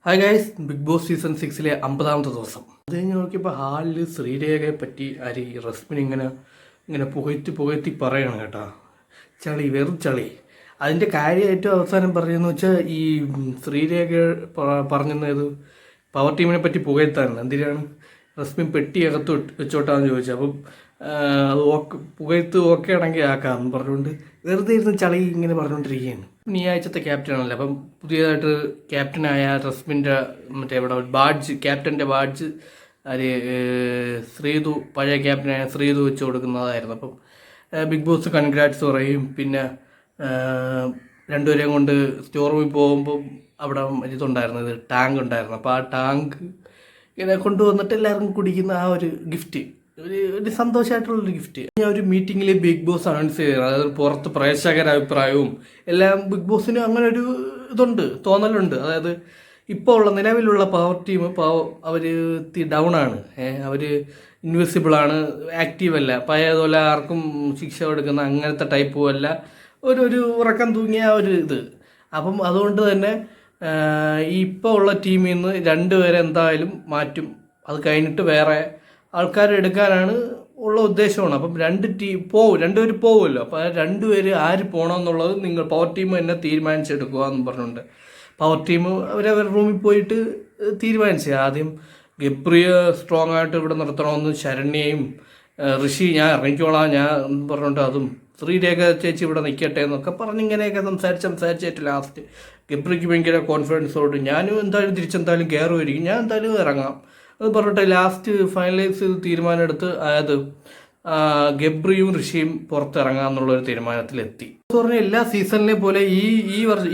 Hi guys, big boss season 6 50ാമത്തെ ദിവസം. അത് കഴിഞ്ഞ് നോക്കിയപ്പോൾ ഹാളിൽ ശ്രീരേഖയെ പറ്റി റസ്മിൻ ഇങ്ങനെ പുകഴ്ത്തി പറയണം കേട്ടോ. ചളി, വെറും ചളി. അതിൻ്റെ കാര്യം ഏറ്റവും അവസാനം പറഞ്ഞതെന്ന് വെച്ചാൽ ഈ ശ്രീരേഖ പറഞ്ഞത് പവർ ടീമിനെ പറ്റി പുകഴ്ത്താനാണ്. എന്തിനാണ് റസ്മിൻ പെട്ടിയകത്ത് വെച്ചോട്ടാന്ന് ചോദിച്ചത്. അപ്പം അത് പുകഴ്ത്ത് ഓക്കെ ആണെങ്കിൽ ആക്കാമെന്ന് പറഞ്ഞുകൊണ്ട് വെറുതെ ഇരുന്ന് ചളി ഇങ്ങനെ പറഞ്ഞുകൊണ്ടിരിക്കുകയാണ്. ഈ ആഴ്ചത്തെ ക്യാപ്റ്റനാണല്ലോ, അപ്പം പുതിയതായിട്ട് ക്യാപ്റ്റനായ റസ്മിൻ്റെ ഇവിടെ ക്യാപ്റ്റൻ്റെ ബാഡ്ജ് ശ്രീതു, പഴയ ക്യാപ്റ്റനായ ശ്രീതു വെച്ച് കൊടുക്കുന്നതായിരുന്നു. അപ്പം ബിഗ് ബോസ് കൺഗ്രാറ്റ്സ് പറയും. പിന്നെ രണ്ടുപേരെയും കൊണ്ട് സ്റ്റോർ റൂമിൽ പോകുമ്പോൾ അവിടെ ഇതുണ്ടായിരുന്നു, ടാങ്ക് ഉണ്ടായിരുന്നു. അപ്പോൾ ആ ടാങ്ക് ഇങ്ങനെ കൊണ്ടുവന്നിട്ട് എല്ലാവർക്കും കുടിക്കുന്ന ആ ഒരു ഗിഫ്റ്റ്, ഒരു സന്തോഷമായിട്ടുള്ളൊരു ഗിഫ്റ്റ്. ഞാൻ ഒരു മീറ്റിങ്ങിൽ ബിഗ് ബോസ് അനൗൺസ് ചെയ്തത്, അതായത് പുറത്ത് പ്രേക്ഷകരുടെ അഭിപ്രായവും എല്ലാം ബിഗ് ബോസിന് അങ്ങനെ ഒരു തോന്നലുണ്ട്. അതായത് ഇപ്പോൾ ഉള്ള നിലവിലുള്ള പവർ ടീം അവർ ഡൗൺ ആണ്, അവർ ഇൻവിസിബിളാണ്, ആക്റ്റീവല്ല, പഴയതുപോലെ ആർക്കും ശിക്ഷ കൊടുക്കുന്ന അങ്ങനത്തെ ടൈപ്പും അല്ല, ഒരു ഉറക്കം തൂങ്ങിയ ഒരു ഇത്. അപ്പം അതുകൊണ്ട് തന്നെ ഇപ്പോൾ ഉള്ള ടീമിൽ നിന്ന് രണ്ടുപേരെ എന്തായാലും മാറ്റും. അത് കഴിഞ്ഞിട്ട് വേറെ ആൾക്കാരെ എടുക്കാനാണ് ഉള്ള ഉദ്ദേശമാണ്. അപ്പം രണ്ടുപേർ പോകുമല്ലോ. അപ്പോൾ രണ്ടുപേര് ആര് പോകണമെന്നുള്ളത് നിങ്ങൾ പവർ ടീം തന്നെ തീരുമാനിച്ചെടുക്കുക എന്ന് പറഞ്ഞുകൊണ്ട് പവർ ടീം അവരവരുടെ റൂമിൽ പോയിട്ട് തീരുമാനിച്ചത്. ആദ്യം ഗബ്രിയെ സ്ട്രോങ് ആയിട്ട് ഇവിടെ നിർത്തണമെന്ന് ശരണ്യയും ഋഷി ഞാൻ ഇറങ്ങിക്കോളാം ഞാൻ പറഞ്ഞുകൊണ്ട് അതും ശ്രീരേഖ ചേച്ചി ഇവിടെ നിൽക്കട്ടെ എന്നൊക്കെ പറഞ്ഞിങ്ങനെയൊക്കെ സംസാരിച്ചിട്ട് ലാസ്റ്റ് ഗബ്രിക്ക് ഭയങ്കര കോൺഫിഡൻസോട് ഞാനും എന്തായാലും തിരിച്ചെന്തായാലും കയറുമായിരിക്കും, ഞാൻ എന്തായാലും ഇറങ്ങാം അത് പറഞ്ഞിട്ട് ലാസ്റ്റ് ഫൈനലൈസ് ചെയ്ത് തീരുമാനമെടുത്ത് അതായത് ഗബ്രിയും ഋഷിയും പുറത്തിറങ്ങാമെന്നുള്ളൊരു തീരുമാനത്തിലെത്തി. പറഞ്ഞ എല്ലാ സീസണിലെ പോലെ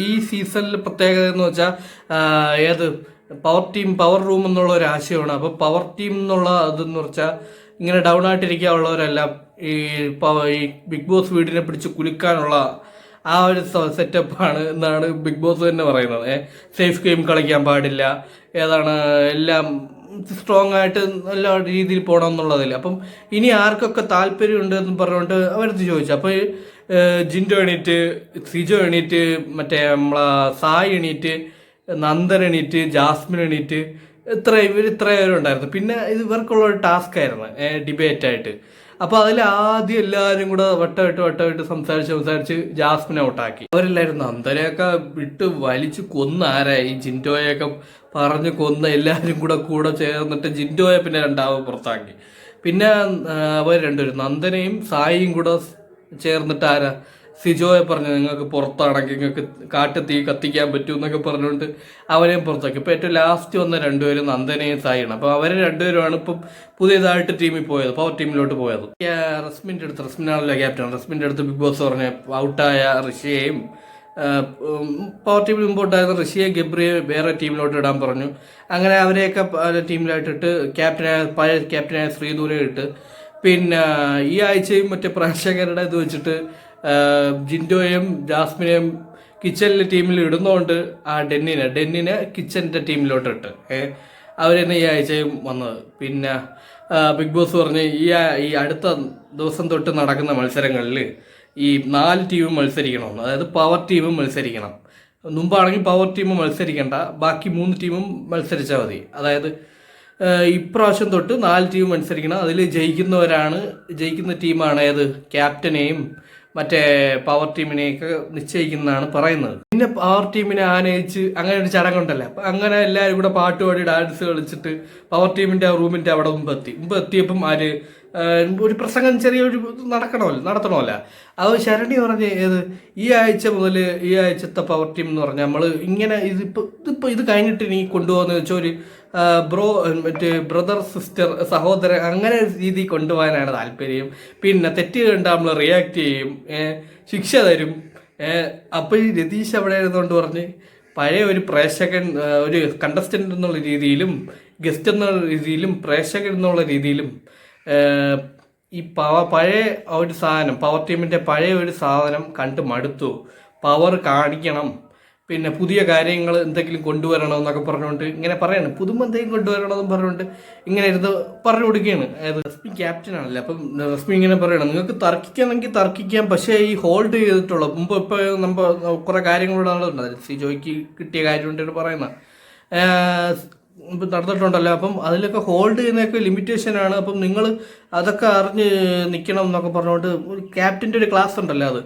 ഈ സീസണിൽ പ്രത്യേകത എന്ന് വെച്ചാൽ പവർ റൂം എന്നുള്ള ഒരു ആശയമാണ്. അപ്പോൾ പവർ ടീം എന്നുള്ള അതെന്ന് വെച്ചാൽ ഇങ്ങനെ ഡൗൺ ആയിട്ടിരിക്കാനുള്ളവരെല്ലാം ഈ ബിഗ് ബോസ് വീടിനെ പിടിച്ച് കുലുക്കാനുള്ള ആ ഒരു സെറ്റപ്പാണ് എന്നാണ് ബിഗ് ബോസ് തന്നെ പറയുന്നത്. സേഫ് ഗെയിം കളിക്കാൻ പാടില്ല, എല്ലാം സ്ട്രോങ് ആയിട്ട് നല്ല രീതിയിൽ പോകണം എന്നുള്ളതിൽ. അപ്പം ഇനി ആർക്കൊക്കെ താല്പര്യമുണ്ട് എന്ന് പറഞ്ഞുകൊണ്ട് അവരടുത്ത് ചോദിച്ചു. അപ്പോൾ ജിൻഡോ എണീറ്റ്, സിജോ എണീറ്റ്, മറ്റേ നമ്മളെ സായി എണീറ്റ്, നന്ദൻ എണീറ്റ്, ജാസ്മിൻ എണീറ്റ്, ഇത്രയേരം ഉണ്ടായിരുന്നു. പിന്നെ ഇത് ഇവർക്കുള്ള ഒരു ടാസ്ക് ആയിരുന്നു ഡിബേറ്റായിട്ട്. അപ്പോൾ അതിൽ ആദ്യം എല്ലാവരും കൂടെ വട്ടമിട്ട് സംസാരിച്ച് ജാസ്മിനെ ഔട്ടാക്കി. അവരെല്ലാവരും നന്ദനെയൊക്കെ വിട്ട് വലിച്ച് ആരായി ജിൻഡോയൊക്കെ പറഞ്ഞ് എല്ലാവരും കൂടെ ചേർന്നിട്ട് ജിൻഡോയെ പിന്നെ രണ്ടാമത് പുറത്താക്കി. പിന്നെ അവർ രണ്ടുപേരും നന്ദനെയും സായിയും കൂടെ ചേർന്നിട്ട് സിജോയെ പറഞ്ഞു നിങ്ങൾക്ക് പുറത്താണെങ്കിൽ നിങ്ങൾക്ക് കാട്ടുതീ കത്തിക്കാൻ പറ്റും എന്നൊക്കെ പറഞ്ഞുകൊണ്ട് അവനെയും പുറത്താക്കി. ഇപ്പോൾ ഏറ്റവും ലാസ്റ്റ് വന്ന രണ്ടുപേരും നന്ദനെയും സായിയാണ്. അപ്പോൾ അവർ രണ്ടുപേരുമാണ് ഇപ്പം പുതിയതായിട്ട് ടീമിൽ പോയത്, പവർ ടീമിലോട്ട് പോയത്. റസ്മിനാണല്ലോ ക്യാപ്റ്റൻ. റസ്മിൻ്റെ അടുത്ത് ബിഗ് ബോസ് പറഞ്ഞ ഔട്ടായ ഋഷിയെയും പവർ ടീമിൽ മുമ്പോട്ടായിരുന്ന ഋഷിയെ ഗബ്രിയെ വേറെ ടീമിലോട്ട് ഇടാൻ പറഞ്ഞു. അങ്ങനെ അവരെയൊക്കെ ടീമിലായിട്ടിട്ട് പഴയ ക്യാപ്റ്റനായ ശ്രീധൂരെ ഇട്ട് പിന്നെ ഈ ആഴ്ചയും മറ്റേ പ്രേക്ഷകരുടെ ഇത് വെച്ചിട്ട് ജിൻഡോയും ജാസ്മിനെയും കിച്ചണിൽ ടീമിൽ ഇടുന്നതുകൊണ്ട് ആ ഡെന്നിനെ കിച്ചൻ്റെ ടീമിലോട്ടിട്ട് അവരെന്നെ ഈ ആഴ്ചയും വന്നത്. പിന്നെ ബിഗ് ബോസ് പറഞ്ഞ് ഈ അടുത്ത ദിവസം തൊട്ട് നടക്കുന്ന മത്സരങ്ങളിൽ ഈ 4 ടീമും മത്സരിക്കണമെന്ന്, അതായത് പവർ ടീമും മത്സരിക്കണം. മുമ്പാണെങ്കിൽ പവർ ടീം മത്സരിക്കേണ്ട, ബാക്കി 3 ടീമും മത്സരിച്ചാൽ മതി. അതായത് ഇപ്രാവശ്യം തൊട്ട് 4 ടീം മത്സരിക്കണം. അതിൽ ജയിക്കുന്ന ടീമാണ് ക്യാപ്റ്റനെയും മറ്റേ പവർ ടീമിനെയൊക്കെ നിശ്ചയിക്കുന്നതാണ് പറയുന്നത്. പിന്നെ പവർ ടീമിനെ ആനയിച്ച് അങ്ങനെ ഒരു ചടങ്ങുണ്ടല്ലോ. അപ്പം അങ്ങനെ എല്ലാവരും കൂടെ പാട്ടുപാടി ഡാൻസ് കളിച്ചിട്ട് പവർ ടീമിൻ്റെ റൂമിൻ്റെ അവിടെ മുമ്പ് എത്തിയപ്പം ഒരു പ്രസംഗം ചെറിയൊരു നടത്തണമല്ലോ. അത് ശരണി പറഞ്ഞ് ഈ ആഴ്ച മുതൽ ഈ ആഴ്ചത്തെ പവർ ടീം എന്ന് പറഞ്ഞാൽ നമ്മൾ ഇങ്ങനെ ഇതിപ്പോൾ ഇത് കഴിഞ്ഞിട്ട് നീ കൊണ്ടുപോകുന്ന വെച്ചാൽ ഒരു ബ്രദർ സിസ്റ്റർ സഹോദരൻ അങ്ങനെ രീതി കൊണ്ടുപോകാനാണ് താല്പര്യം. പിന്നെ തെറ്റ് കണ്ടാൽ നമ്മൾ റിയാക്ട് ചെയ്യും, ശിക്ഷ തരും. അപ്പോൾ ഈ രതീഷ് അവിടെ ആയിരുന്നുകൊണ്ട് പറഞ്ഞ് പഴയ ഒരു പ്രേക്ഷകൻ, ഒരു കണ്ടസ്റ്റൻ്റ് എന്നുള്ള രീതിയിലും ഗസ്റ്റ് എന്നുള്ള രീതിയിലും പ്രേക്ഷകൻ എന്നുള്ള രീതിയിലും ഈ പഴയ ഒരു സാധനം, പവർ ടീമിൻ്റെ പഴയ ഒരു സാധനം കണ്ട് മടുത്തു, പവർ കാണിക്കണം, പിന്നെ പുതിയ കാര്യങ്ങൾ എന്തെങ്കിലും കൊണ്ടുവരണം എന്നൊക്കെ പറഞ്ഞുകൊണ്ട് ഇങ്ങനെ പറയാണ്, പുതുമ എന്തെങ്കിലും കൊണ്ടുവരണമെന്ന് പറഞ്ഞുകൊണ്ട് ഇങ്ങനെ ഇരുന്ന് പറഞ്ഞു കൊടുക്കുകയാണ്. റസ്മി ക്യാപ്റ്റനാണല്ലേ. അപ്പം റസ്മി ഇങ്ങനെ പറയണം, നിങ്ങൾക്ക് തർക്കിക്കണമെങ്കിൽ തർക്കിക്കാം, പക്ഷേ ഈ ഹോൾഡ് ചെയ്തിട്ടുള്ള ഇപ്പോൾ നമ്മൾ കുറേ കാര്യങ്ങളോടാണ് സിജോയ്ക്ക് കിട്ടിയ കാര്യം കൊണ്ടാണ് പറയുന്നത്. നടന്നിട്ടുണ്ടല്ലോ. അപ്പം അതിലൊക്കെ ഹോൾഡ് ചെയ്യുന്നതൊക്കെ ലിമിറ്റേഷനാണ്. അപ്പം നിങ്ങൾ അതൊക്കെ അറിഞ്ഞ് നിൽക്കണം എന്നൊക്കെ പറഞ്ഞുകൊണ്ട് ഒരു ക്യാപ്റ്റൻ്റെ ഒരു ക്ലാസ് ഉണ്ടല്ലോ അത്.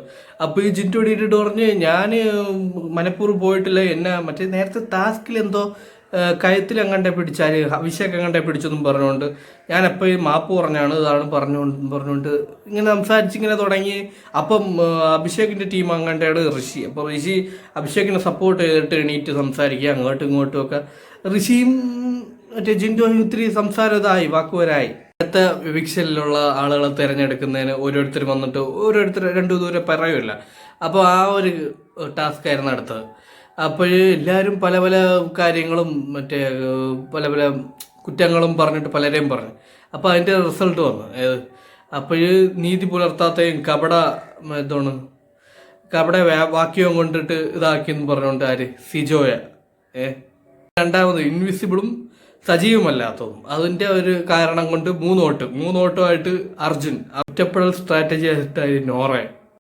അപ്പോൾ ഈ ജിൻറ്റു ഇട്ടിട്ട് പറഞ്ഞ് ഞാൻ മനഃപൂർവ്വം പോയിട്ടില്ല, എന്നെ മറ്റേ നേരത്തെ ടാസ്കിൽ എന്തോ കയത്തിലങ്ങാണ്ടെ പിടിച്ചാൽ അഭിഷേക് അങ്ങാണ്ടെ പിടിച്ചെന്നും പറഞ്ഞുകൊണ്ട് ഞാൻ എപ്പോഴും മാപ്പ് പറഞ്ഞാണ് ഇതാണ് പറഞ്ഞുകൊണ്ട് ഇങ്ങനെ സംസാരിച്ചിങ്ങനെ തുടങ്ങി. അപ്പം അഭിഷേകിൻ്റെ ടീം അങ്ങാണ്ടാണ് ഋഷി. അപ്പോൾ ഋഷി അഭിഷേകിനെ സപ്പോർട്ട് ചെയ്തിട്ട് എണീറ്റ് സംസാരിക്കുക അങ്ങോട്ടും ഇങ്ങോട്ടും ഒക്കെ. ഋഷിയും മറ്റേ ജിൻഡോയും ഒത്തിരി സംസാരതായി വാക്കുവരായി. അടുത്ത വിക്ഷലിലുള്ള ആളുകളെ തിരഞ്ഞെടുക്കുന്നതിന് ഓരോരുത്തർ വന്നിട്ട് ഓരോരുത്തർ രണ്ടു ദൂരെ പറയുമല്ല. അപ്പോൾ ആ ഒരു ടാസ്ക് ആയിരുന്നു അടുത്തത്. അപ്പോൾ എല്ലാവരും പല പല കാര്യങ്ങളും മറ്റേ പല പല കുറ്റങ്ങളും പറഞ്ഞിട്ട് പലരെയും പറഞ്ഞു. അപ്പോൾ അതിൻ്റെ റിസൾട്ട് വന്നു. അപ്പോൾ നീതി പുലർത്താത്തയും കപട വാക്യവും കൊണ്ടിട്ട് ഇതാക്കിയെന്ന് പറഞ്ഞുകൊണ്ട് ആര് സിജോയ. രണ്ടാമത് ഇൻവിസിബിളും സജീവമല്ലാത്തതും. അതിൻ്റെ ഒരു കാരണം കൊണ്ട് 3 വോട്ടുമായിട്ട് അർജുൻ. ഒറ്റപ്പെടൽ സ്ട്രാറ്റജി ആയിട്ട് നോറ.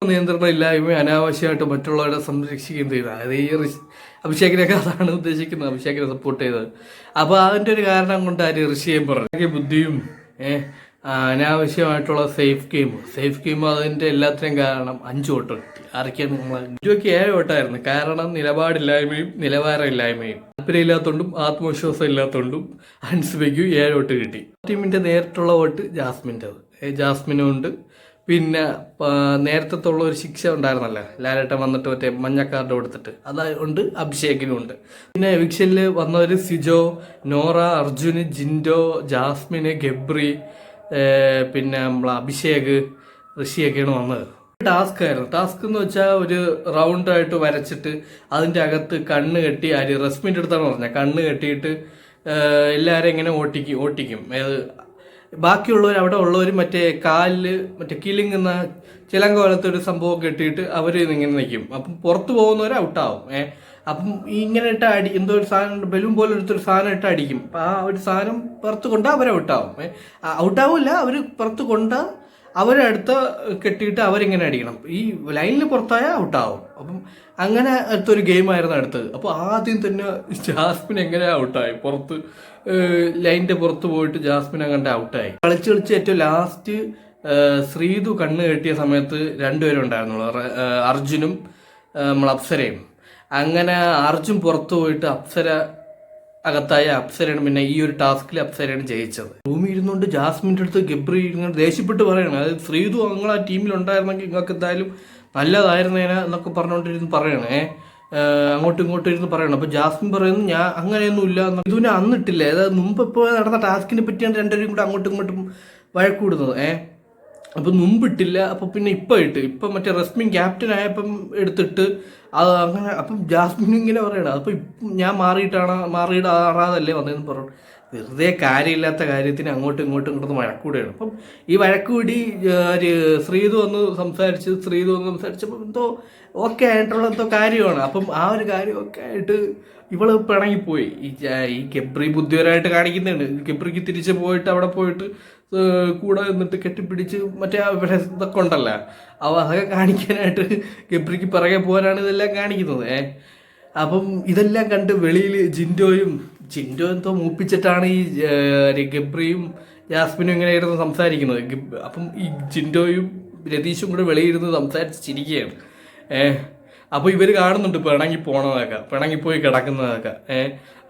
നിയന്ത്രണം ഇല്ലായ്മ അനാവശ്യമായിട്ട് മറ്റുള്ളവരെ സംരക്ഷിക്കുകയും ചെയ്തത്. അതായത് ഈ അഭിഷേകിനൊക്കെ അതാണ് ഉദ്ദേശിക്കുന്നത്, അഭിഷേകിനെ സപ്പോർട്ട് ചെയ്തത്. അപ്പോൾ അതിൻ്റെ ഒരു കാരണം കൊണ്ട് ആര് ഋഷിയും പറഞ്ഞു. ബുദ്ധിയും അനാവശ്യമായിട്ടുള്ള സേഫ് ഗെയിം അതിൻ്റെ എല്ലാത്തിനും കാരണം 5 വോട്ട് കിട്ടി. ആരൊക്കെയാണ് നമ്മൾ 7 വോട്ടായിരുന്നു. കാരണം നിലപാടില്ലായ്മയും നിലവാരമില്ലായ്മയും താല്പര്യമില്ലാത്തതുകൊണ്ടും ആത്മവിശ്വാസം ഇല്ലാത്തതുകൊണ്ടും അൻസുബയ്ക്ക് 7 വോട്ട് കിട്ടി. ടീമിൻ്റെ നേരിട്ടുള്ള വോട്ട് ജാസ്മിനും ഉണ്ട്. പിന്നെ നേരത്തുള്ള ഒരു ശിക്ഷ ഉണ്ടായിരുന്നല്ലോ, ലാലേട്ടൻ വന്നിട്ട് മറ്റേ മഞ്ഞ കാർഡ് കൊടുത്തിട്ട്, അതുകൊണ്ട് അഭിഷേകിനും ഉണ്ട്. പിന്നെ എവിക്ഷനിൽ വന്നവർ സിജോ, നോറ, അർജുന്, ജിൻഡോ, ജാസ്മിന്, ഗബ്രി, പിന്നെ നമ്മളെ അഭിഷേക്, ഋഷിയൊക്കെയാണ് വന്നത്. ടാസ്ക് എന്ന് വെച്ചാൽ ഒരു റൗണ്ടായിട്ട് വരച്ചിട്ട് അതിൻ്റെ അകത്ത് കണ്ണ് കെട്ടി റെസ്മിൻ്റെ അടുത്താണ് പറഞ്ഞത്, കണ്ണ് കെട്ടിയിട്ട് എല്ലാവരും ഇങ്ങനെ ഓട്ടിക്കും. ബാക്കിയുള്ളവർ അവിടെ ഉള്ളവർ മറ്റേ കാലിൽ മറ്റേ കിലിങ് എന്ന ചിലങ്ക പോലത്തെ ഒരു സംഭവം കെട്ടിയിട്ട് അവർ ഇങ്ങനെ നിൽക്കും. അപ്പം പുറത്ത് പോകുന്നവർ ഔട്ടാവും. അപ്പം ഇങ്ങനെ ഇട്ട് എന്തോ ഒരു സാധനം ബലൂൺ പോലെ എടുത്തൊരു സാധനം ഇട്ട് അടിക്കും. അപ്പം ആ ഒരു സാധനം പുറത്ത് കൊണ്ടാൽ അവർ ഔട്ടാവും. ഔട്ടാവില്ല, അവർ പുറത്ത് കൊണ്ടാൽ അവരടുത്ത് കെട്ടിയിട്ട് അവരിങ്ങനെ അടിക്കണം. ഈ ലൈനിൽ പുറത്തായ ഔട്ടാവും. അപ്പം അങ്ങനെ അടുത്തൊരു ഗെയിമായിരുന്നു അടുത്തത്. അപ്പോൾ ആദ്യം തന്നെ ജാസ്മിൻ എങ്ങനെ ഔട്ടായി, ലൈനിൻ്റെ പുറത്ത് പോയിട്ട് ജാസ്മിൻ അങ്ങനെ ഔട്ടായി. കളിച്ച് ഏറ്റവും ലാസ്റ്റ് ശ്രീതു കണ്ണ് കെട്ടിയ സമയത്ത് 2 പേരും ഉണ്ടായിരുന്നുള്ളൂ, അർജുനും നമ്മൾ അപ്സരയും. അങ്ങനെ അർജുൻ പുറത്തു പോയിട്ട് അപ്സര അകത്തായ അപ്സരയാണ്. പിന്നെ ഈ ഒരു ടാസ്കിൽ അപ്സരയാണ് ജയിച്ചത്. റൂമിൽ ഇരുന്നുകൊണ്ട് ജാസ്മിൻ്റെ അടുത്ത് ഗബ്രി ഇങ്ങനെ ദേഷ്യപ്പെട്ട് പറയണം, അതായത് ശ്രീതു നിങ്ങൾ ആ ടീമിലുണ്ടായിരുന്നെങ്കിൽ നിങ്ങൾക്ക് എന്തായാലും നല്ലതായിരുന്നേനെ എന്നൊക്കെ പറഞ്ഞുകൊണ്ടിരുന്ന് പറയണേ. അങ്ങോട്ടും ഇങ്ങോട്ടും ഇരുന്ന് പറയണം. അപ്പോൾ ജാസ്മിൻ പറയുന്നു ഞാൻ അങ്ങനെയൊന്നും ഇല്ല, ഇതിനെ അന്നിട്ടില്ല. അതായത് മുമ്പ് ഇപ്പോൾ നടന്ന ടാസ്കിനെ പറ്റിയാണ് രണ്ടുപേരും കൂടെ അങ്ങോട്ടും ഇങ്ങോട്ടും വഴക്കൂടുന്നത്. അപ്പം മുമ്പിട്ടില്ല, അപ്പോൾ പിന്നെ ഇപ്പം മറ്റേ റസ്മിൻ ക്യാപ്റ്റൻ ആയപ്പം എടുത്തിട്ട് അത് അങ്ങനെ. അപ്പം ജാസ്മിൻ ഇങ്ങനെ പറയണം, അപ്പോൾ ഇപ്പം ഞാൻ മാറിയിടാറാതല്ലേ വന്നതെന്ന് പറഞ്ഞു. വെറുതെ കാര്യമില്ലാത്ത കാര്യത്തിന് അങ്ങോട്ടും ഇങ്ങോട്ടും വഴക്കൂടുകയാണ്. അപ്പം ഈ വഴക്കൂടി ശ്രീതു വന്ന് സംസാരിച്ചപ്പോൾ എന്തോ ഓക്കെ ആയിട്ടുള്ള എന്തോ കാര്യമാണ്. അപ്പം ആ ഒരു കാര്യമൊക്കെ ആയിട്ട് ഇവള് പിണങ്ങിപ്പോയി. ഈ ഗബ്രി ബുദ്ധിപരമായിട്ട് കാണിക്കുന്നുണ്ട്. ഗബ്രിക്ക് തിരിച്ച് പോയിട്ട് അവിടെ പോയിട്ട് കൂടെ നിന്നിട്ട് കെട്ടിപ്പിടിച്ച് മറ്റേ ഇതൊക്കെ ഉണ്ടല്ലോ, അതൊക്കെ കാണിക്കാനായിട്ട് ഗബ്രിക്ക് പിറകെ പോകാനാണ് ഇതെല്ലാം കാണിക്കുന്നത്. അപ്പം ഇതെല്ലാം കണ്ട് വെളിയിൽ ജിൻഡോ എന്തോ മൂപ്പിച്ചിട്ടാണ് ഈ ഗബ്രിയും ജാസ്മിനും ഇങ്ങനെ ഇരുന്ന് സംസാരിക്കുന്നത്. അപ്പം ഈ ജിൻഡോയും രതീഷും കൂടെ വെളിയിരുന്ന് സംസാരിച്ചിരിക്കുകയാണ്. അപ്പോൾ ഇവർ കാണുന്നുണ്ട് പിണങ്ങിപ്പോയി കിടക്കുന്നതൊക്കെ.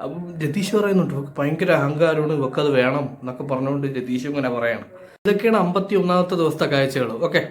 അപ്പം രതീഷ് പറയുന്നുണ്ട് ഭയങ്കര അഹങ്കാരമാണ്, ഇവക്കത് വേണം എന്നൊക്കെ പറഞ്ഞുകൊണ്ട് രതീഷും ഇങ്ങനെ പറയണം. ഇതൊക്കെയാണ് 51ാമത്തെ ദിവസത്തെ കാഴ്ചകൾ. ഓക്കെ.